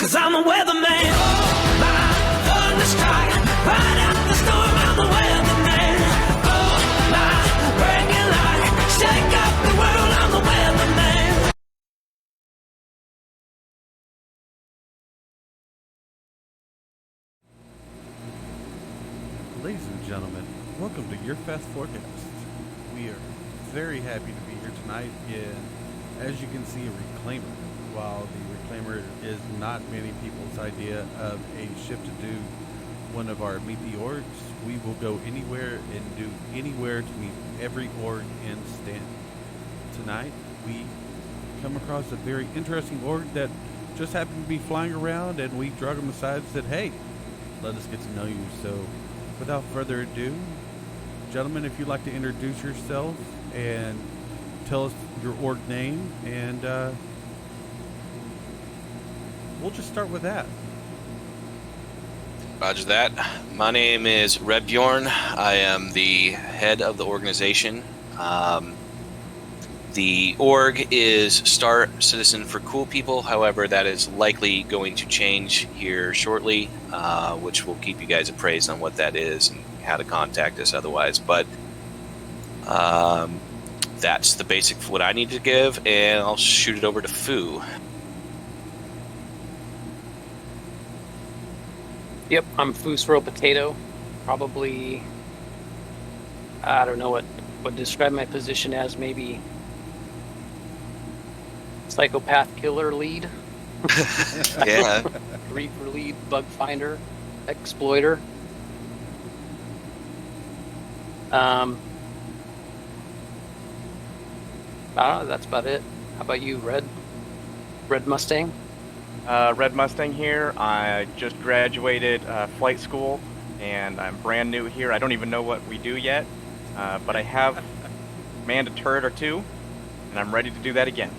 'cause I'm the weatherman. Oh, my thunder strike, ride out the storm, I'm the weatherman. Oh, my breaking light, shake up the world, I'm the weatherman. Ladies and gentlemen, welcome to Your Fast Forecast. We are very happy to be here tonight in, as you can see, a reclaimer. While the reclaimer is not many people's idea of a ship to do one of our Meet the Orgs, we will go anywhere and do anywhere to meet every org in stand. Tonight, we come across a very interesting org that just happened to be flying around, and we drug them aside and said, hey, let us get to know you. So, without further ado, gentlemen, if you'd like to introduce yourselves and tell us your org name, and we'll just start with that. Roger that. My name is Red Bjorn. I am the head of the organization. The org is Star Citizen for Cool People. However, that is likely going to change here shortly, which will keep you guys appraised on what that is and how to contact us otherwise. But that's the basic of what I need to give, and I'll shoot it over to Foo. Yep, I'm Foosro Potato. Probably, I don't know what describe my position as, maybe psychopath killer lead. Yeah. Reaper lead, bug finder, exploiter. I don't know, that's about it. How about you, Red Mustang? Red Mustang here. I just graduated flight school, and I'm brand new here. I don't even know what we do yet, but I have manned a turret or two, and I'm ready to do that again.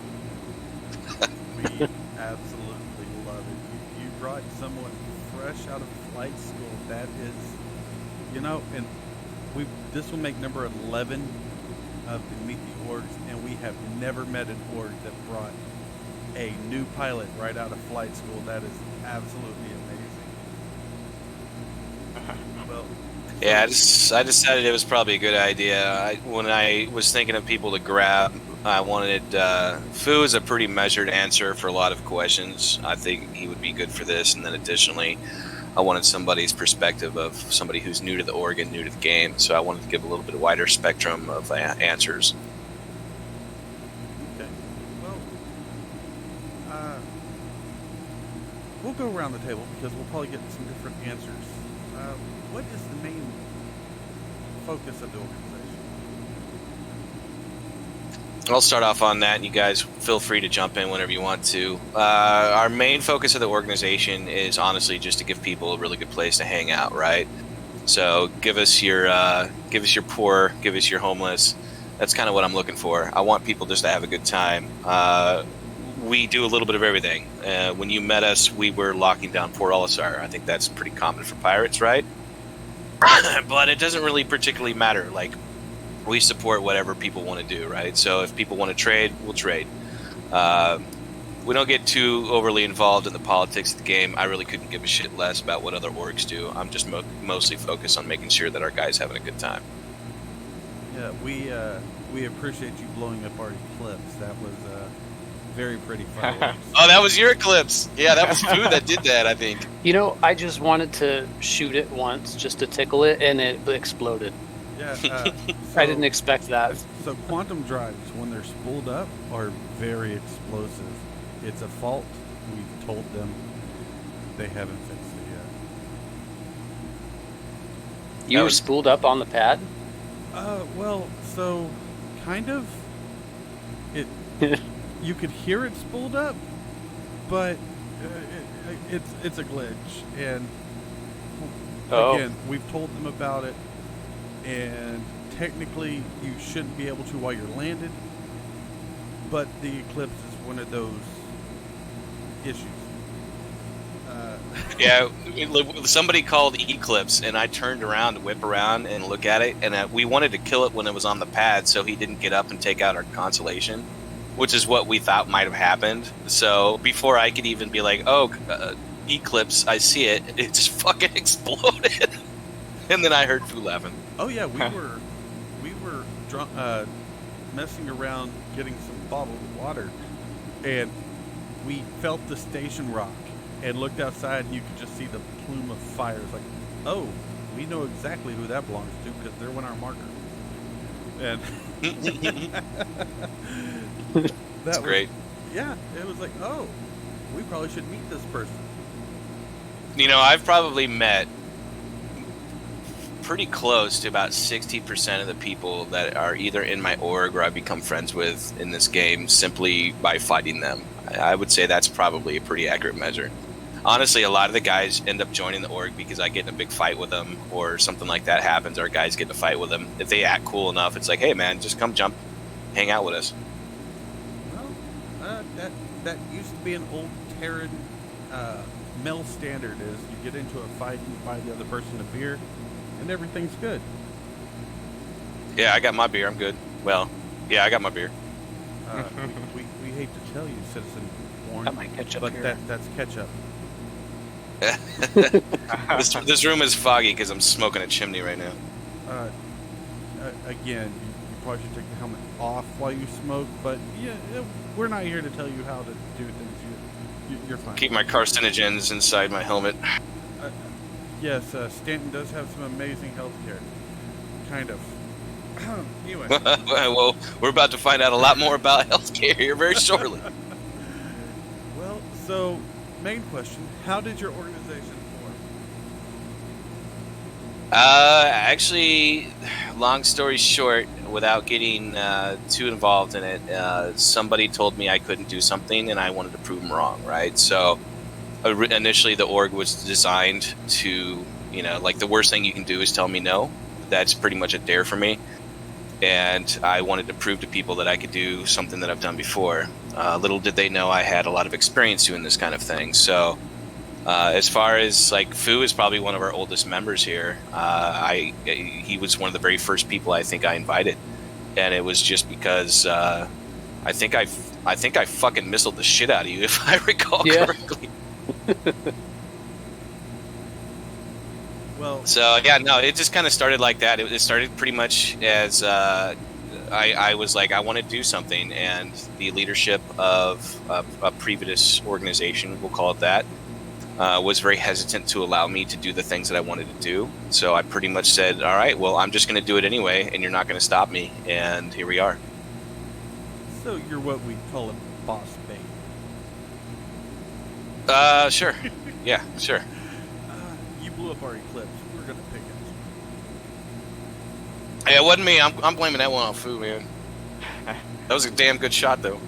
We absolutely love it. You brought someone fresh out of flight school. That is, and this will make number 11 of the Meet the Orgs, and we have never met an org that brought a new pilot right out of flight school. That is absolutely amazing. Well, Yeah, I decided it was probably a good idea. When I was thinking of people to grab, I wanted Foo is a pretty measured answer for a lot of questions. I think he would be good for this, and then additionally, I wanted somebody's perspective of somebody who's new to the org and new to the game. So I wanted to give a little bit wider spectrum of answers. okay. Well, we'll go around the table because we'll probably get some different answers. What is the main focus of the organization? I'll start off on that, and you guys feel free to jump in whenever you want to. Our main focus of the organization is honestly just to give people a really good place to hang out, right? So give us your poor, give us your homeless. That's kind of what I'm looking for. I want people just to have a good time. We do a little bit of everything. When you met us, we were locking down Port Olisar. I think that's pretty common for pirates, right? But it doesn't really particularly matter. Like, we support whatever people want to do, right? So if people want to trade, we'll trade. We don't get too overly involved in the politics of the game. I really couldn't give a shit less about what other orgs do. I'm just mostly focused on making sure that our guys having a good time. Yeah, we appreciate you blowing up our eclipse. That was very pretty fireworks. Oh, that was your eclipse. Yeah, that was Foo that did that, I think. I just wanted to shoot it once just to tickle it, and it exploded. Yeah, I didn't expect that. So quantum drives, when they're spooled up, are very explosive. It's a fault. We've told them. They haven't fixed it yet. You were spooled up on the pad? Well, so kind of. It you could hear it spooled up, but it's a glitch. And again, we've told them about it. And technically, you shouldn't be able to while you're landed, but the eclipse is one of those issues. Yeah, somebody called Eclipse, and I turned around to whip around and look at it, and we wanted to kill it when it was on the pad so he didn't get up and take out our constellation. which is what we thought might have happened. So before I could even be like, oh, eclipse, I see it, it just fucking exploded. And then I heard Fu laughing. Oh yeah, we were drunk, messing around getting some bottled water, and we felt the station rock and looked outside, and you could just see the plume of fire. It's like, oh, we know exactly who that belongs to because they're on our marker. And That's great. Yeah, it was like, oh, we probably should meet this person. You know, I've probably met pretty close to about 60% of the people that are either in my org or I've become friends with in this game simply by fighting them. I would say that's probably a pretty accurate measure. Honestly, a lot of the guys end up joining the org because I get in a big fight with them or something like that happens, or guys get in a fight with them. If they act cool enough, it's like, hey man, just come jump, hang out with us. Well, that used to be an old Terran male standard, is you get into a fight and buy the other person a beer and everything's good. Yeah, I got my beer, I'm good. Well, yeah, I got my beer. We hate to tell you, Citizen Warren, Got my ketchup but here. that's ketchup. This room is foggy because I'm smoking a chimney right now. Again, you probably should take the helmet off while you smoke, but yeah, we're not here to tell you how to do things. You're fine. Keep my carcinogens inside my helmet. Yes, Stanton does have some amazing health care. Kind of. Anyway. Well, we're about to find out a lot more about healthcare here very shortly. Well, so, main question, how did your organization form? Actually, long story short, without getting too involved in it, somebody told me I couldn't do something and I wanted to prove them wrong, right? So initially the org was designed to, you know, like the worst thing you can do is tell me no. That's pretty much a dare for me. And I wanted to prove to people that I could do something that I've done before. Little did they know I had a lot of experience doing this kind of thing. So as far as like Fu is probably one of our oldest members here. He was one of the very first people I think I invited, and it was just because I think I fucking missiled the shit out of you if I recall correctly. Well, So yeah, no, it just kind of started like that. It started pretty much as I was like, I want to do something, and the leadership of a previous organization, we'll call it that, was very hesitant to allow me to do the things that I wanted to do. So I pretty much said, all right, well, I'm just going to do it anyway, and you're not going to stop me. And here we are. so you're what we call a boss bait. Sure. Yeah, sure. You blew up our eclipse. We're gonna pick it. Hey, it wasn't me. I'm blaming that one on Fu, man. That was a damn good shot, though.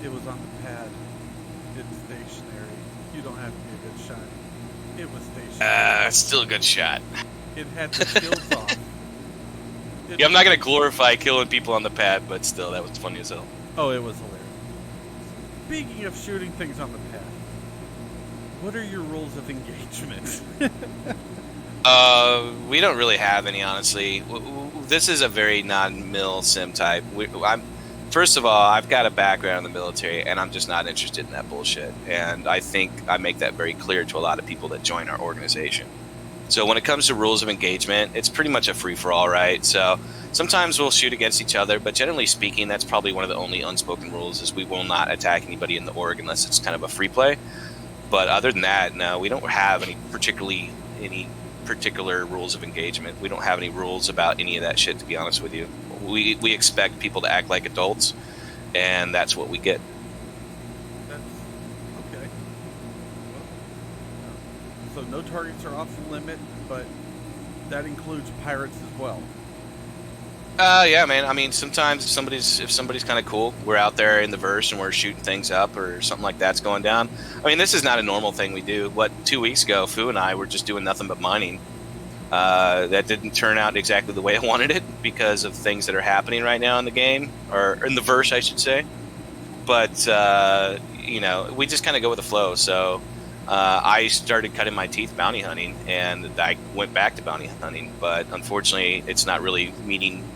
It was on the pad. It's stationary. You don't have to be a good shot. It was stationary. It's still a good shot. It had the shields off. Yeah, I'm not going to glorify killing people on the pad, but still, that was funny as hell. Oh, it was hilarious. Speaking of shooting things on the pad, what are your rules of engagement? We don't really have any, honestly. This is a very non-mill sim type. First of all, I've got a background in the military, and I'm just not interested in that bullshit. And I think I make that very clear to a lot of people that join our organization. So when it comes to rules of engagement, it's pretty much a free-for-all, right? So sometimes we'll shoot against each other, but generally speaking, that's probably one of the only unspoken rules is we will not attack anybody in the org unless it's kind of a free play. But other than that, no, we don't have any particular rules of engagement. We don't have any rules about any of that shit, to be honest with you. We expect people to act like adults, and that's what we get. That's okay. Well, so no targets are off the limit, but that includes pirates as well. Yeah, man. I mean, sometimes if somebody's kind of cool, we're out there in the verse and we're shooting things up or something like that's going down. I mean, this is not a normal thing we do. 2 weeks ago, Fu and I were just doing nothing but mining. That didn't turn out exactly the way I wanted it because of things that are happening right now in the game, or in the verse, I should say. But we just kind of go with the flow. So I started cutting my teeth bounty hunting, and I went back to bounty hunting. But unfortunately, it's not really meeting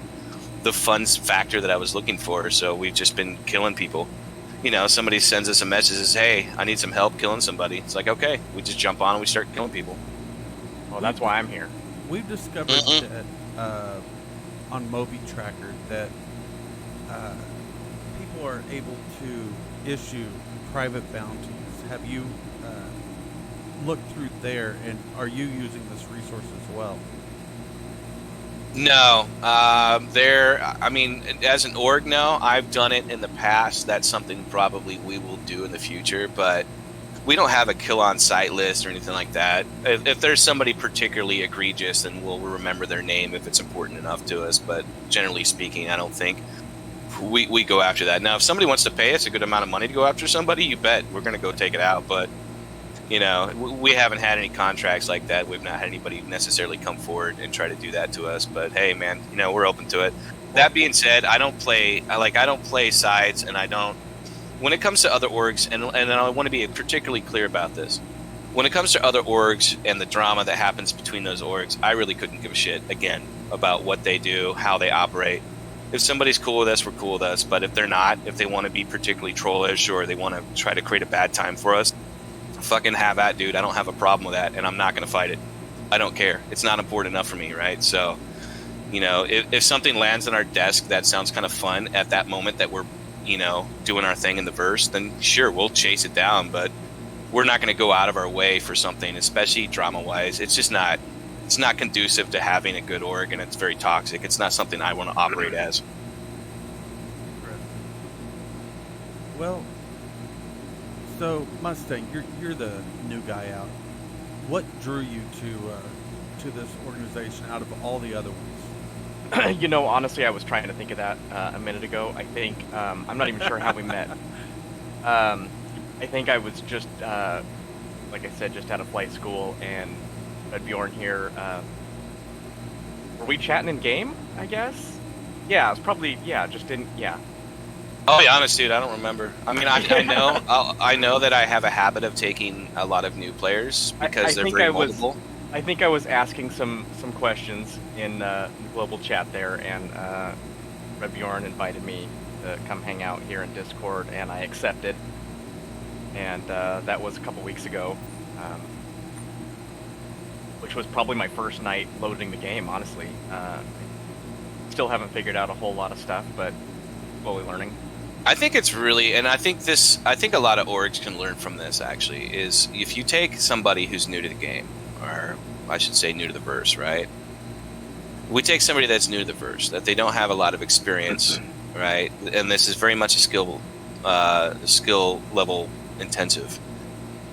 the fun factor that I was looking for. So we've just been killing people. You know, somebody sends us a message that says, "Hey, I need some help killing somebody." It's like, okay, we just jump on and we start killing people. Well, that's why I'm here. We've discovered that on Moby Tracker that people are able to issue private bounties. Have you looked through there, and are you using this resource as well? No, I mean, as an org, no. I've done it in the past. That's something probably we will do in the future, but we don't have a kill on sight list or anything like that. If there's somebody particularly egregious, then we'll remember their name if it's important enough to us. But generally speaking, I don't think we go after that. Now, if somebody wants to pay us a good amount of money to go after somebody, you bet we're going to go take it out. But you know, we haven't had any contracts like that. We've not had anybody necessarily come forward and try to do that to us. But hey, man, you know, we're open to it. That being said, I don't play sides, and I don't. When it comes to other orgs, and I want to be particularly clear about this. When it comes to other orgs and the drama that happens between those orgs, I really couldn't give a shit again about what they do, how they operate. If somebody's cool with us, we're cool with us. But if they're not, if they want to be particularly trollish or they want to try to create a bad time for us, fucking have at, dude. I don't have a problem with that, and I'm not going to fight it. I don't care. It's not important enough for me, right? So, you know, if something lands on our desk that sounds kind of fun at that moment that we're, you know, doing our thing in the verse, then sure, we'll chase it down, but we're not going to go out of our way for something, especially drama-wise. It's just not, it's not conducive to having a good org, and it's very toxic. It's not something I want to operate as. Well, so Mustang, you're the new guy out. What drew you to this organization out of all the other ones? You know, honestly, I was trying to think of that a minute ago. I think I'm not even sure how we met. I think I was just, like I said, just out of flight school, and Bjorn here. Were we chatting in game? I guess. Yeah, it was probably yeah. I'll be honest, dude. I don't remember. I mean, I know that I have a habit of taking a lot of new players because they're very moldable. I think I was asking some questions in the global chat there, and Red Bjorn invited me to come hang out here in Discord, and I accepted. And that was a couple weeks ago, which was probably my first night loading the game. Honestly, still haven't figured out a whole lot of stuff, but slowly learning. I think it's really, and I think a lot of orgs can learn from this actually, is if you take somebody who's new to the game, or I should say new to the verse, right? We take somebody that's new to the verse, that they don't have a lot of experience, right? And this is very much a skill level intensive.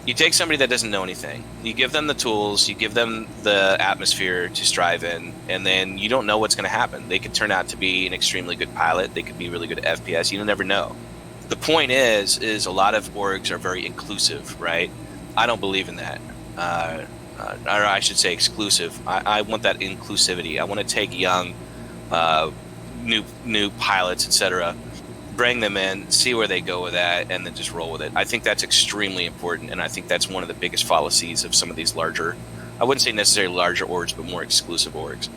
You take somebody that doesn't know anything, you give them the tools, you give them the atmosphere to strive in, and then you don't know what's going to happen. They could turn out to be an extremely good pilot. They could be really good at FPS. You never know. The point is a lot of orgs are very inclusive, right? I don't believe in that. Or I should say exclusive. I want that inclusivity. I want to take young, new pilots, etc., bring them in, see where they go with that, and then just roll with it. I think that's extremely important, and I think that's one of the biggest fallacies of some of these larger, I wouldn't say necessarily larger orgs, but more exclusive orgs.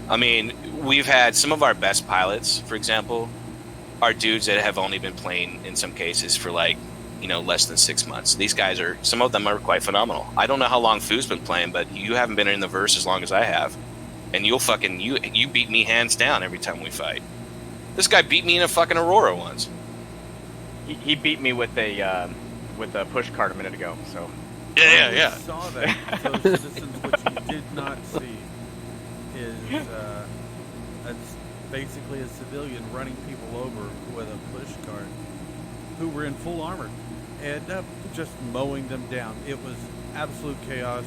I mean, we've had some of our best pilots, for example, are dudes that have only been playing, in some cases, for like, you know, less than 6 months. These guys are, some of them are quite phenomenal. I don't know how long Foo's been playing, but you haven't been in the verse as long as I have. And you'll fucking, you beat me hands down every time we fight. This guy beat me in a fucking Aurora once. He beat me with a push cart a minute ago. So Yeah. Yeah. Saw that. So, citizens, what you did not see is it's basically a civilian running people over with a push cart who were in full armor and just mowing them down. It was absolute chaos.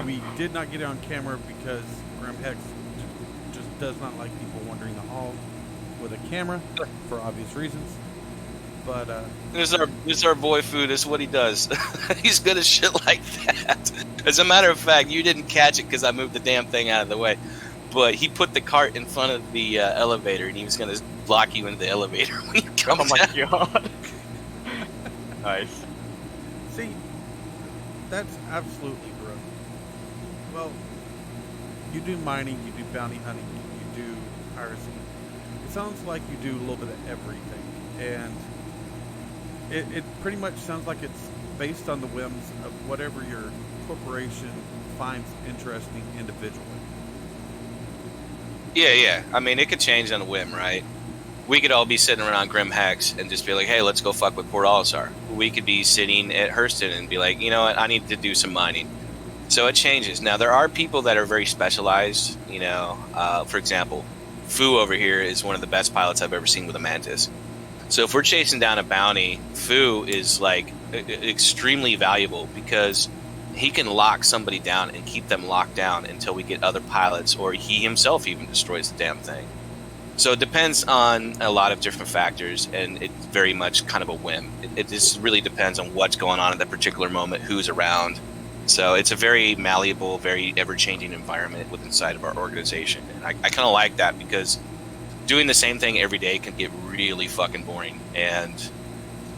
We did not get it on camera because Grim Hex just does not like people wandering the halls with a camera for obvious reasons. But This is our boy Foo. This is what he does. He's good at shit like that. As a matter of fact, you didn't catch it because I moved the damn thing out of the way. But he put the cart in front of the elevator, and he was going to block you into the elevator when you come oh my down. god. Nice. see, that's absolutely bro. Well, you do mining, you do bounty hunting, you do piracy. sounds like you do a little bit of everything, and it pretty much sounds like it's based on the whims of whatever your corporation finds interesting individually. Yeah. I mean, it could change on a whim, right? We could all be sitting around Grim Hex and just be like, hey, let's go fuck with Port Olisar. We could be sitting at Hurston and be like, you know what, I need to do some mining. So it changes. Now, there are people that are very specialized. For example, Fu over here is one of the best pilots I've ever seen with a Mantis. So if we're chasing down a bounty, Fu is like extremely valuable because he can lock somebody down and keep them locked down until we get other pilots, or he himself even destroys the damn thing. So it depends on a lot of different factors, and it's very much kind of a whim. It just really depends on what's going on at that particular moment, who's around. So it's a very malleable, very ever-changing environment within inside of our organization. And I kind of like that because doing the same thing every day can get really fucking boring. And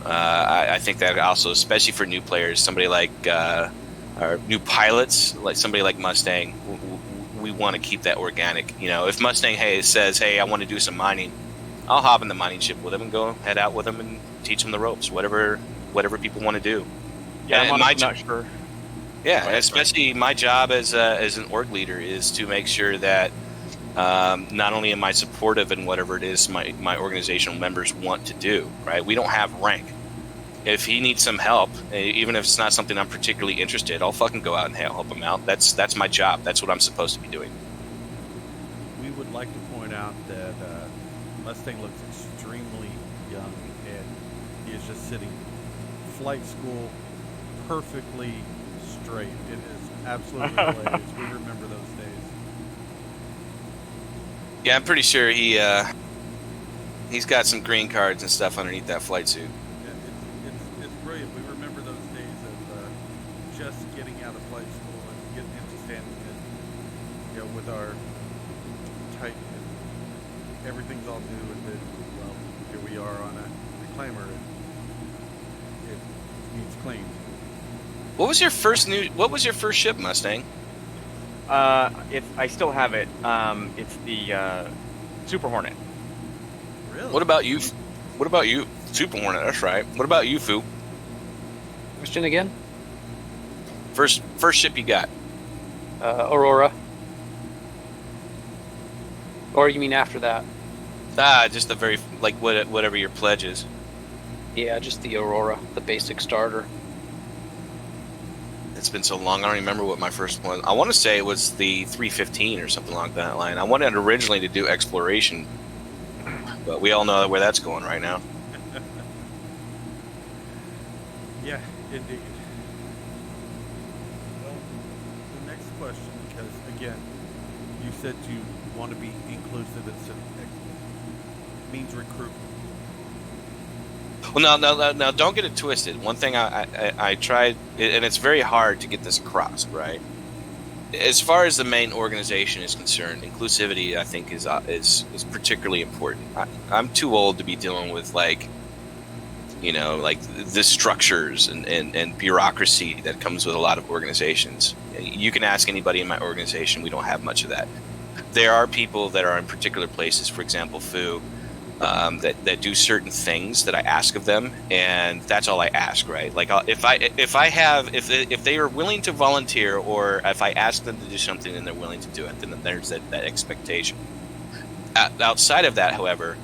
I think that also, especially for new players, somebody like our new pilots, like somebody like Mustang, we want to keep that organic. If Mustang says, hey, I want to do some mining, I'll hop in the mining ship with him and go head out with him and teach them the ropes, whatever people want to do. Yeah, and I'm not sure. Yeah, especially my job as an org leader is to make sure that not only am I supportive in whatever it is my organizational members want to do, right? We don't have rank. If he needs some help, even if it's not something I'm particularly interested, I'll fucking go out and help him out. That's my job. That's what I'm supposed to be doing. We would like to point out that Mustang looks extremely young, and he is just sitting flight school perfectly straight. It is absolutely hilarious. We remember those days. Yeah, I'm pretty sure he's got some green cards and stuff underneath that flight suit. It's brilliant. We remember those days of just getting out of flight school and getting into standing in, with our Titan. And everything's all new, and then, well, here we are on a reclaimer. It needs cleaned. What was your first ship, Mustang? I still have it. It's the Super Hornet. Really? What about you? Super Hornet, that's right. What about you, Fu? Question again? First ship you got? Aurora. Or you mean after that? Just the very, whatever your pledge is. Yeah, just the Aurora, the basic starter. It's been so long, I don't remember what my first one. I want to say it was the 315 or something along that line. I wanted originally to do exploration, but we all know where that's going right now. Yeah, indeed. Well, the next question, because again, you said you want to be inclusive instead of means recruitment. Well, now, don't get it twisted. One thing I tried, and it's very hard to get this across, right? As far as the main organization is concerned, inclusivity, I think, is particularly important. I'm too old to be dealing with the structures and bureaucracy that comes with a lot of organizations. You can ask anybody in my organization; we don't have much of that. There are people that are in particular places, for example, Fu. That do certain things that I ask of them, and that's all I ask, right? Like if they are willing to volunteer, or if I ask them to do something and they're willing to do it, then there's that expectation. Outside of that, however,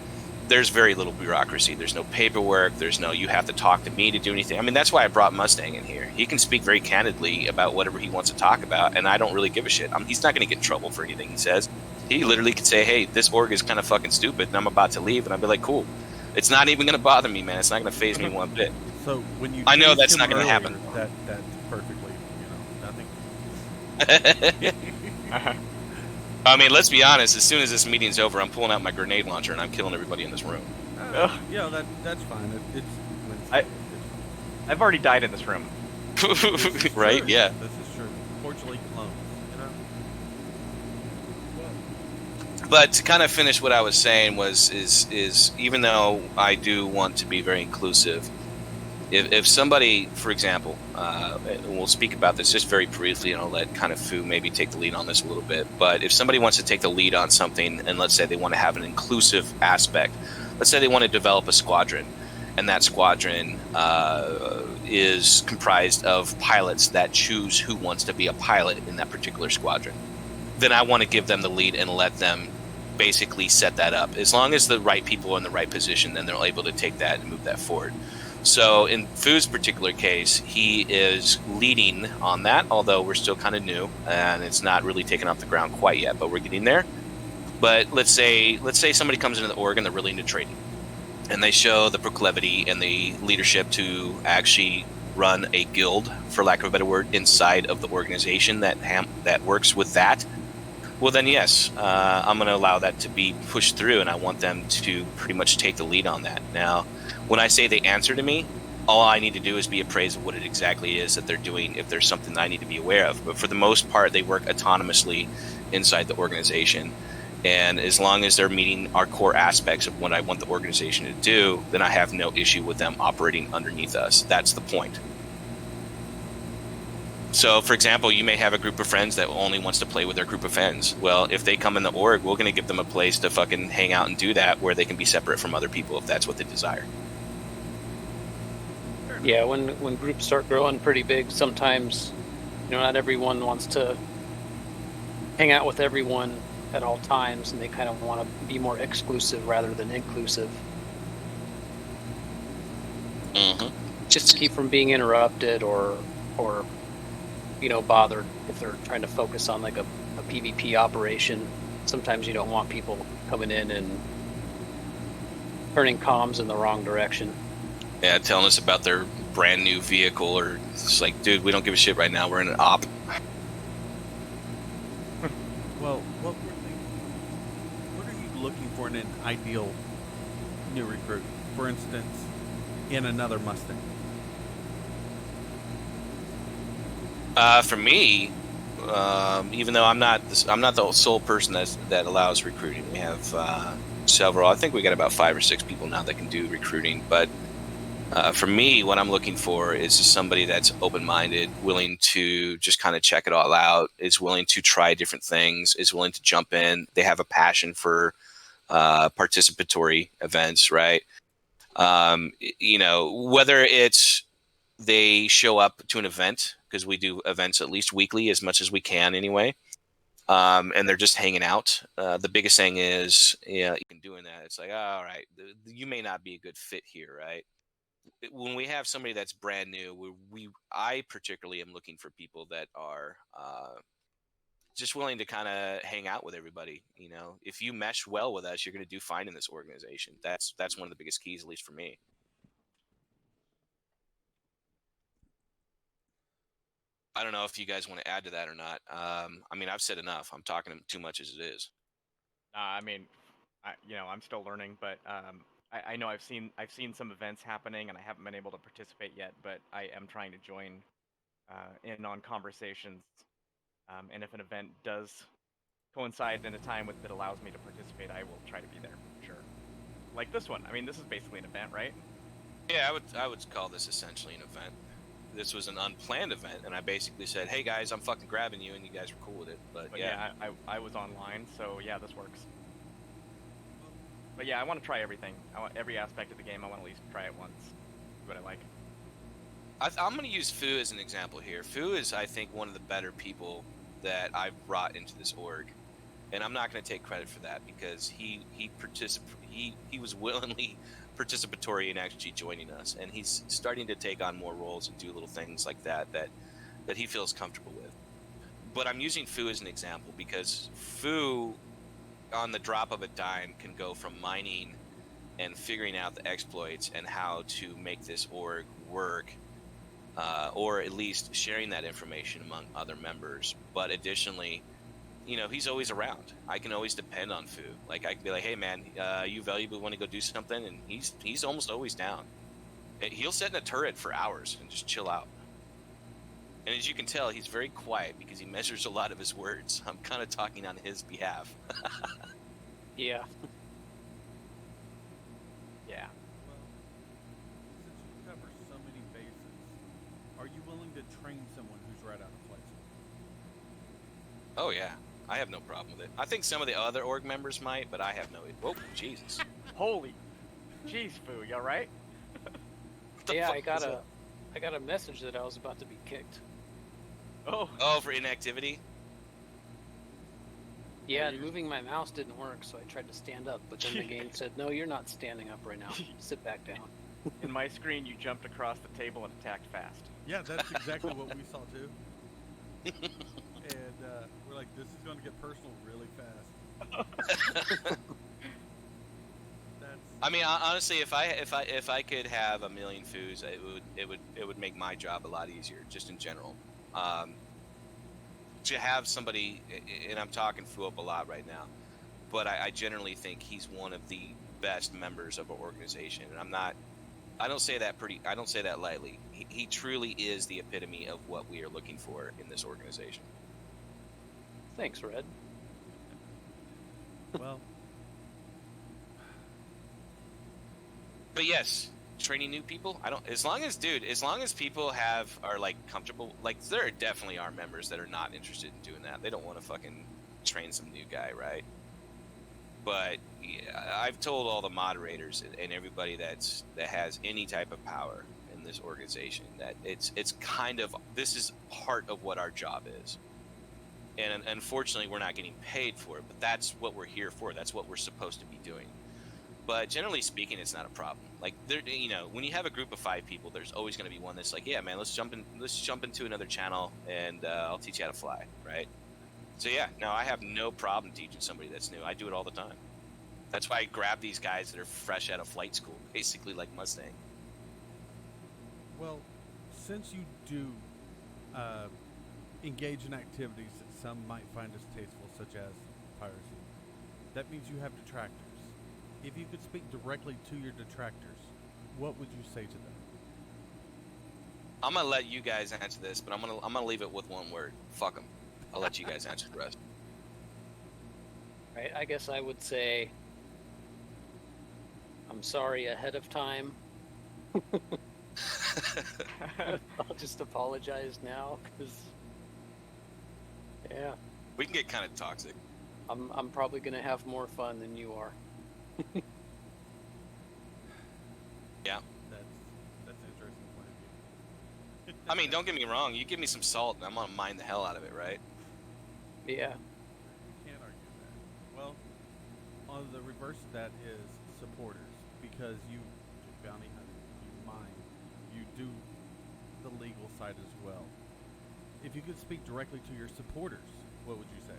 there's very little bureaucracy. There's no paperwork. There's no you have to talk to me to do anything. I mean, that's why I brought Mustang in here. He can speak very candidly about whatever he wants to talk about, and I don't really give a shit. He's not going to get in trouble for anything he says. He literally could say, hey, this org is kind of fucking stupid, and I'm about to leave, and I'd be like, cool. It's not even going to bother me, man. It's not going to faze me one bit. So when you I know teased that's him not going to earlier, happen. That's perfectly, nothing. I mean, let's be honest. As soon as this meeting's over, I'm pulling out my grenade launcher, and I'm killing everybody in this room. Yeah, that's fine. It's Wednesday. I've already died in this room. Right? True. Yeah. This is true. Fortunately, clones. But to kind of finish what I was saying is even though I do want to be very inclusive, If somebody, for example, and we'll speak about this just very briefly, and I'll let kind of Fu maybe take the lead on this a little bit. But if somebody wants to take the lead on something, and let's say they want to have an inclusive aspect, let's say they want to develop a squadron, and that squadron is comprised of pilots that choose who wants to be a pilot in that particular squadron, then I want to give them the lead and let them basically set that up. As long as the right people are in the right position, then they're able to take that and move that forward. So in Fu's particular case, he is leading on that, although we're still kind of new and it's not really taken off the ground quite yet, but we're getting there. But let's say somebody comes into the org and they're really into trading, and they show the proclivity and the leadership to actually run a guild, for lack of a better word, inside of the organization that works with that. Well, then yes, I'm going to allow that to be pushed through, and I want them to pretty much take the lead on that. Now, when I say they answer to me, all I need to do is be appraised of what it exactly is that they're doing, if there's something that I need to be aware of. But for the most part, they work autonomously inside the organization. And as long as they're meeting our core aspects of what I want the organization to do, then I have no issue with them operating underneath us. That's the point. So, for example, you may have a group of friends that only wants to play with their group of friends. Well, if they come in the org, we're going to give them a place to fucking hang out and do that, where they can be separate from other people if that's what they desire. Yeah, when groups start growing pretty big, sometimes, not everyone wants to hang out with everyone at all times, and they kind of want to be more exclusive rather than inclusive. Mm-hmm. Just to keep from being interrupted or bothered if they're trying to focus on like a PvP operation. Sometimes you don't want people coming in and turning comms in the wrong direction. Yeah, telling us about their brand new vehicle, or it's like, dude, we don't give a shit right now. We're in an op. Well, what are you looking for in an ideal new recruit? For instance, in another Mustang. For me, even though I'm not the sole person that allows recruiting. We have several. I think we got about 5 or 6 people now that can do recruiting. But for me, what I'm looking for is just somebody that's open-minded, willing to just kind of check it all out, is willing to try different things, is willing to jump in. They have a passion for participatory events, right? Whether it's they show up to an event, because we do events at least weekly, as much as we can anyway, and they're just hanging out. The biggest thing is, doing that, it's like, all right, you may not be a good fit here, right? When we have somebody that's brand new, I particularly am looking for people that are just willing to kind of hang out with everybody. If you mesh well with us, you're going to do fine in this organization. That's one of the biggest keys, at least for me. I don't know if you guys want to add to that or not. I've said enough. I'm talking too much as it is. I'm still learning, but I know I've seen some events happening, and I haven't been able to participate yet. But I am trying to join in on conversations, and if an event does coincide in a time that allows me to participate, I will try to be there for sure. Like this one. This is basically an event, right? Yeah, I would call this essentially an event. This was an unplanned event, and I basically said, "Hey guys, I'm fucking grabbing you," and you guys were cool with it. But yeah, I was online, so yeah, this works. But yeah, I want to try everything. I want every aspect of the game. I want to at least try it once. See what I like. I'm going to use Fu as an example here. Fu is, I think, one of the better people that I've brought into this org, and I'm not going to take credit for that, because he was willingly participatory in actually joining us, and he's starting to take on more roles and do little things like that he feels comfortable with. But I'm using Fu as an example because Fu, on the drop of a dime, can go from mining and figuring out the exploits and how to make this org work, or at least sharing that information among other members. But additionally, he's always around. I can always depend on Fu. Like, I can be like, "Hey man, you valuable, want to go do something?" And he's almost always down. He'll sit in a turret for hours and just chill out. And as you can tell, he's very quiet because he measures a lot of his words. I'm kind of talking on his behalf. Yeah. Well, since you cover so many willing to train someone who's right out of flight school? Oh yeah, I have no problem with it. I think some of the other org members might, but I have no. Whoa, Jesus! Holy, jeez, Foo, you all right? What the Yeah, fuck I got a message that I was about to be kicked. Oh, for inactivity. Yeah, and moving my mouse didn't work, so I tried to stand up, but then the game said, "No, you're not standing up right now. Sit back down." In my screen, you jumped across the table and attacked fast. Yeah, that's exactly what we saw too. And we're like, this is going to get personal really fast. That's I mean, honestly, if I could have a million foos, it would make my job a lot easier, just in general. To have somebody, and I'm talking Foo up a lot right now, but I generally think he's one of the best members of an organization, and I don't say that lightly. He truly is the epitome of what we are looking for in this organization. Thanks, Red. well, But yes, training new people. As long as people are like comfortable. Like there definitely are members that are not interested in doing that. They don't want to fucking train some new guy, right? But yeah, I've told all the moderators and everybody that has any type of power in this organization that it's kind of, this is part of what our job is. And unfortunately, we're not getting paid for it, but that's what we're here for. That's what we're supposed to be doing. But generally speaking, it's not a problem. Like there, when you have a group of 5 people, there's always going to be one that's like, yeah, man, let's jump into another channel, and I'll teach you how to fly, right? So yeah, no, I have no problem teaching somebody that's new. I do it all the time. That's why I grab these guys that are fresh out of flight school, basically like Mustang. well, since you do engage in activities that some might find distasteful, such as piracy, that means you have detractors. If you could speak directly to your detractors, what would you say to them? I'm gonna let you guys answer this, but I'm gonna leave it with one word: fuck them. I'll let you guys answer the rest. Right, I guess I would say I'm sorry ahead of time. I'll just apologize now, because yeah, We can get kind of toxic. I'm probably gonna have more fun than you are. Yeah. That's an interesting point of view. I mean, don't get me wrong. You give me some salt, and I'm gonna mine the hell out of it, right? Yeah. Can't argue that. Well, on the reverse of that is supporters, because you do bounty hunting, you mine, you do the legal side as well. If you could speak directly to your supporters, what would you say?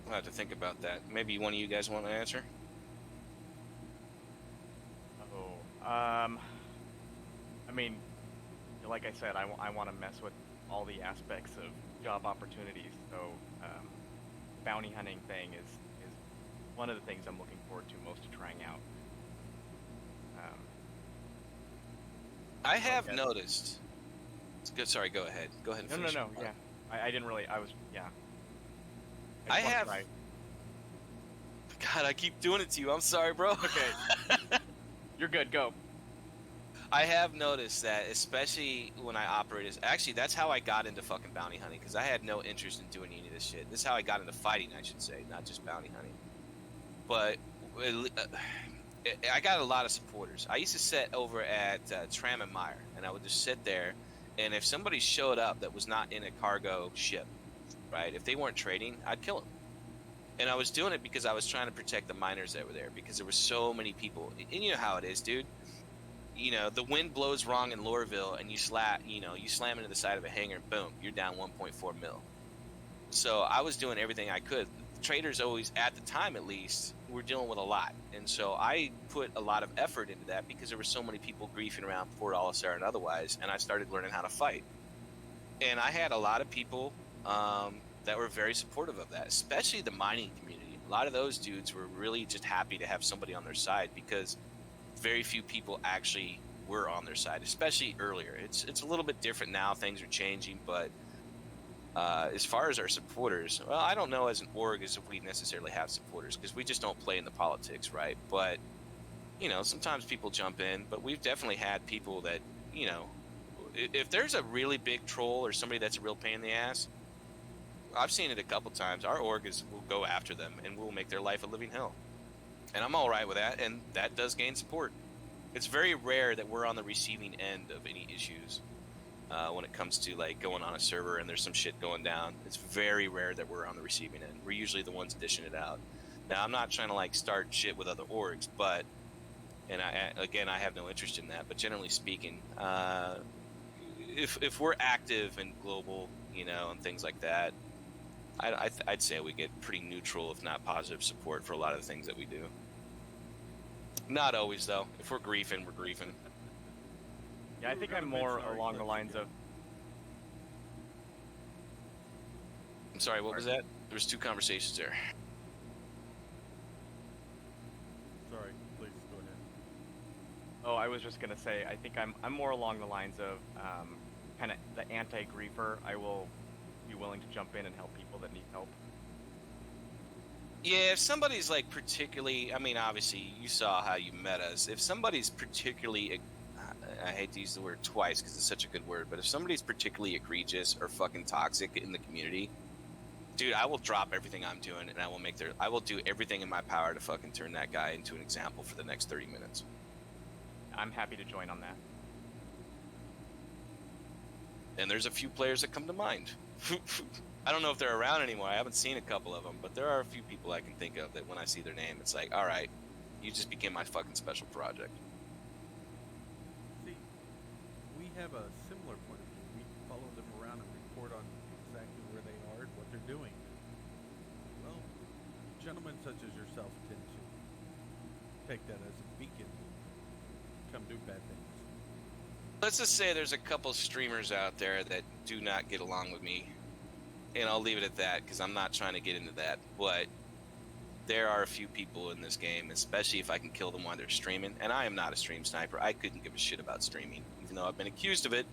I'll have to think about that. Maybe one of you guys want to answer? I mean, like I said, I want to mess with all the aspects of job opportunities. So, bounty hunting thing is one of the things I'm looking forward to most to trying out. I have Okay. noticed. It's good. Sorry, go ahead. Go ahead and finish. No. Yeah, I didn't really. I was. Yeah. I just wanna have. try. God, I keep doing it to you. I'm sorry, bro. Okay. You're good. Go. I have noticed that, especially when I operated. Actually, that's how I got into fucking bounty hunting, because I had no interest in doing any of this shit. This is how I got into fighting, I should say, not just bounty hunting. But I got a lot of supporters. I used to sit over at Tram and Meyer, and I would just sit there, and if somebody showed up that was not in a cargo ship, right, if they weren't trading, I'd kill them. And I was doing it because I was trying to protect the miners that were there, because there were so many people. And you know how it is, dude. The wind blows wrong in Loreville, and you slam into the side of a hangar, and boom, you're down 1.4 mil. So I was doing everything I could. The traders always, at the time at least, were dealing with a lot. And so I put a lot of effort into that, because there were so many people griefing around Port Olisar and otherwise, and I started learning how to fight. And I had a lot of people that were very supportive of that, especially the mining community. A lot of those dudes were really just happy to have somebody on their side, because very few people actually were on their side, especially earlier. It's a little bit different now. Things are changing, but as far as our supporters, well, I don't know as an org as if we necessarily have supporters, because we just don't play in the politics, right? But sometimes people jump in, but we've definitely had people that, if there's a really big troll or somebody that's a real pain in the ass, I've seen it a couple times. Our org will go after them and we'll make their life a living hell. And I'm all right with that, and that does gain support. It's very rare that we're on the receiving end of any issues when it comes to like going on a server and there's some shit going down. It's very rare that we're on the receiving end. We're usually the ones dishing it out. Now, I'm not trying to like start shit with other orgs, but, and I have no interest in that, but generally speaking, if we're active and global, and things like that, I'd say we get pretty neutral, if not positive support for a lot of the things that we do. Not always, though. If we're griefing, we're griefing. Yeah, I think I'm more along the lines of... I'm sorry, what was that? There was two conversations there. Sorry, please go ahead. Oh, I was just gonna say, I think I'm more along the lines of kind of the anti-griefer. I will be willing to jump in and help people that need help. Yeah, if somebody's like particularly, I mean, obviously you saw how you met us. If somebody's particularly, I hate to use the word twice because it's such a good word, but if somebody's particularly egregious or fucking toxic in the community, dude, I will drop everything I'm doing and I will do everything in my power to fucking turn that guy into an example for the next 30 minutes. I'm happy to join on that. And there's a few players that come to mind. I don't know if they're around anymore. I haven't seen a couple of them, but there are a few people I can think of that when I see their name, it's like, all right, you just became my fucking special project. See, we have a similar point of view. We follow them around and report on exactly where they are and what they're doing. Well, gentlemen such as yourself tend to take that as a beacon to come do bad things. Let's just say there's a couple streamers out there that do not get along with me. And I'll leave it at that because I'm not trying to get into that. But there are a few people in this game, especially if I can kill them while they're streaming. And I am not a stream sniper. I couldn't give a shit about streaming, even though I've been accused of it.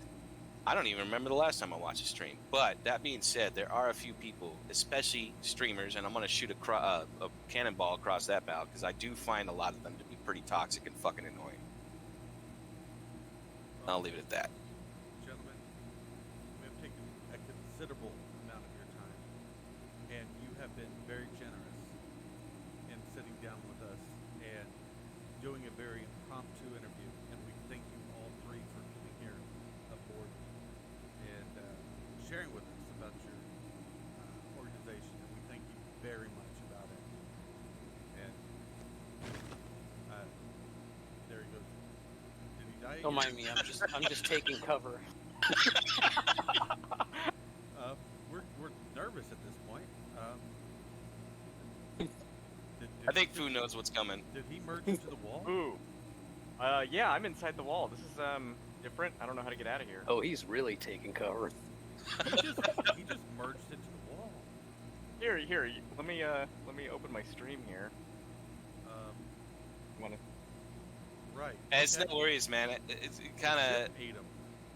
I don't even remember the last time I watched a stream. But that being said, there are a few people, especially streamers, and I'm going to shoot a cannonball across that bow because I do find a lot of them to be pretty toxic and fucking annoying. I'll leave it at that. Gentlemen, we have taken a considerable amount of your time, and you have been very generous in sitting down with us and doing a very impromptu interview. And we thank you all three for coming here aboard and sharing with us about your organization. And we thank you very much about it. And there he goes. Did he die? Don't mind me. I'm just taking cover. We're nervous at this point. I think Fu knows what's coming. Did he merge into the wall? Ooh. Yeah, I'm inside the wall. This is different. I don't know how to get out of here. Oh, he's really taking cover. He just merged into the wall. Here. Let me open my stream here. Wanna? Right. It's no worries, man. It's kind of ate him.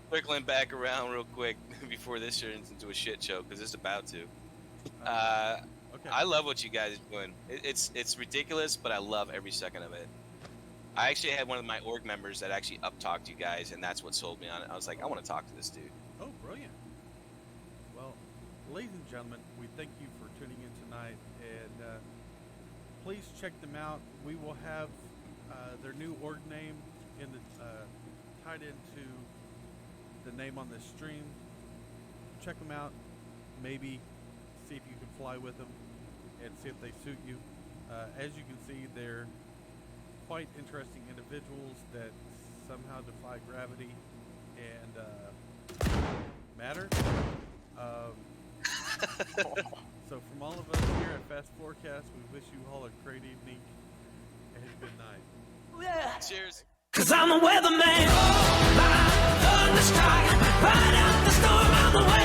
circling back around real quick before this turns into a shit show because it's about to. Okay. I love what you guys are doing. It's ridiculous, but I love every second of it. I actually had one of my org members that actually up-talked you guys, and that's what sold me on it. I was like, I want to talk to this dude. Oh, brilliant. Well, ladies and gentlemen, we thank you for tuning in tonight, and please check them out. We will have their new org name in the tied into the name on this stream. Check them out. Maybe see if you can fly with them and see if they suit you. As you can see, they're quite interesting individuals that somehow defy gravity and matter. So from all of us here at Fast Forecast, we wish you all a great evening and good night. Cheers. 'Cause I'm the weatherman. Oh, my thunder strike. Ride out the storm. I'm the weatherman.